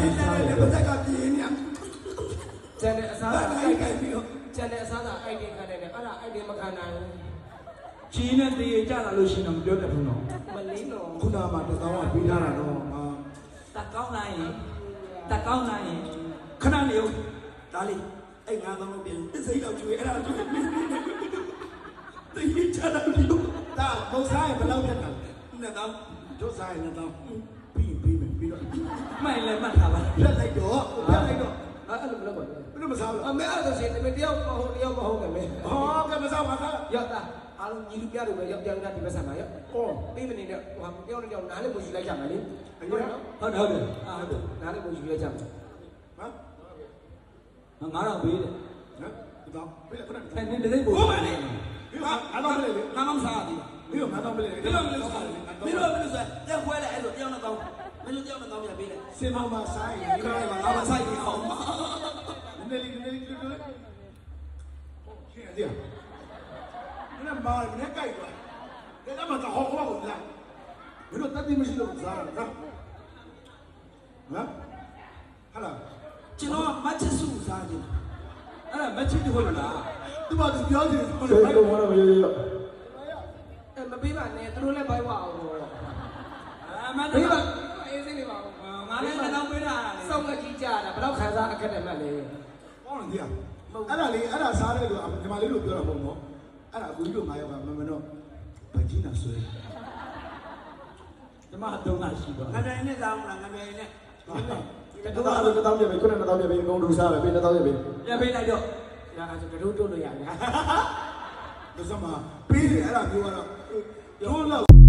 ဘယ်ကပြင်းနေကျန်တဲ့အစားအိုက်ခိုက်ပြီးတော့ကျန်တဲ့အစားသာအိုက်တင်ခံတယ်အဲ့ဒါအိုက်တင်မခံနိုင်ဘူးကြီးနဲ့တည်ကြလာလို့ရှိရင်တော့မပြောတတ်ဘူးနော်မလင်းတော့ခုနကမှတောင်းကပြီးထားတာတော့တက်ကောင်းလိုက်ရင်တက်ကောင်းလိုက်ရင်ခဏနေဦးဒါလေးအဲ့ငါတော့ပြန်တစ်စိမ့်တော့ကျွေးအဲ့ဒါကျွေးတည်ကြလာလို့ဒါမဟုတ်စားရင်ဘယ်လောက်ဖြစ်တာနဲ့တော့တို့စားရင်တော့ပြီးမယ်ပြီးတော့မှန်လည်းမှတ်ထားပါပြတ်လိုက်တော့ပြတ်လိုက်တော့အဲ့လိုမလုပ်ပါဘူးဘယ်လိုမစားဘူးအမေအဲ့ဒါဆိုရင်တယောက်မဟုတ်တယောက်မဟုတ်ပဲမေဟောကမစားပါခါရောက်တာအားလုံးညီလူပြတယ်ပဲရောက်ပြောင်းတာဒီဘက်ဆံမှာရောက်ဟောပြီးမနေတဲ့ဟိုတယောက်နဲ့တယောက်နားလေးကိုယူလိုက်ကြမယ်လေဟုတ်တယ်ဟုတ်တယ်နားလေးကိုယူလိုက်ကြမယ်ဟမ်9000ပေးတယ်နော်တော့ပြည့်ခဏအဲ့နင်းတဲ့ဘို့ဟုတ်ပါလေဟာအဲ့တော့လေငါမှမစားသေးဘူးမင်းကတော့မလေးမင်းတို့မလို့စားတဲ့ခွဲလိုက်အဲ့လိုတယောက်နဲ့ကောင်းမင်းတို့တယောက်နဲ့ကောင်းပြပေးတယ်စင်မောင်မှာစားရင်ဒီကောင်ကငါမဆိုင်ဘူးအောင်နည်းလေးတူတူရှင်းရသေးလားမင်းမားမင်းကြိုက်သွားဒါမှတော့ဟောခေါ်လို့လားမင်းတို့တက်တိမရှိလို့စားတာနော်ဟာလားကျွန်တော်မချစ်စုစားခြင်းအဲ့ဒါမချစ်တဟုတ်လားသူကသူပြောတယ်ဆိုတော့ဘာလို့မရရမပေးပါနဲ့သူတို့လည်းဘိုက်ဝအောင်မပေးပါအေးစိနေပါဦးငါလည်းတောင်းပေးတာလေစောင့်ကြည့်ကြတာဘယ်တော့ခံစားအခက်တယ်မှတ်လေဟောတယ်ဒီအဲ့ဒါစားတယ်လို့ဒီမှာလေးလို့ပြောတာမဟုတ်နော်အဲ့ဒါကိုကြီးတို့9ယောက်ကမမတော့ဗကြီးနာဆွဲဒီမှာ3လရှိတော့ငါတိုင်းနဲ့စားမလားငါတိုင်းနဲ့ကတော့အဲ့တောင်းပြပေးခုနကတောင်းပြပေးအကုန်လူစားပဲပေးတောင်းပြပေးရပေးလိုက်တော့ညာအဲ့ဒါတို့တို့လို့ရတယ်ဒါစမ်းမပေးတယ်အဲ့ဒါပြောတော့တို့တော့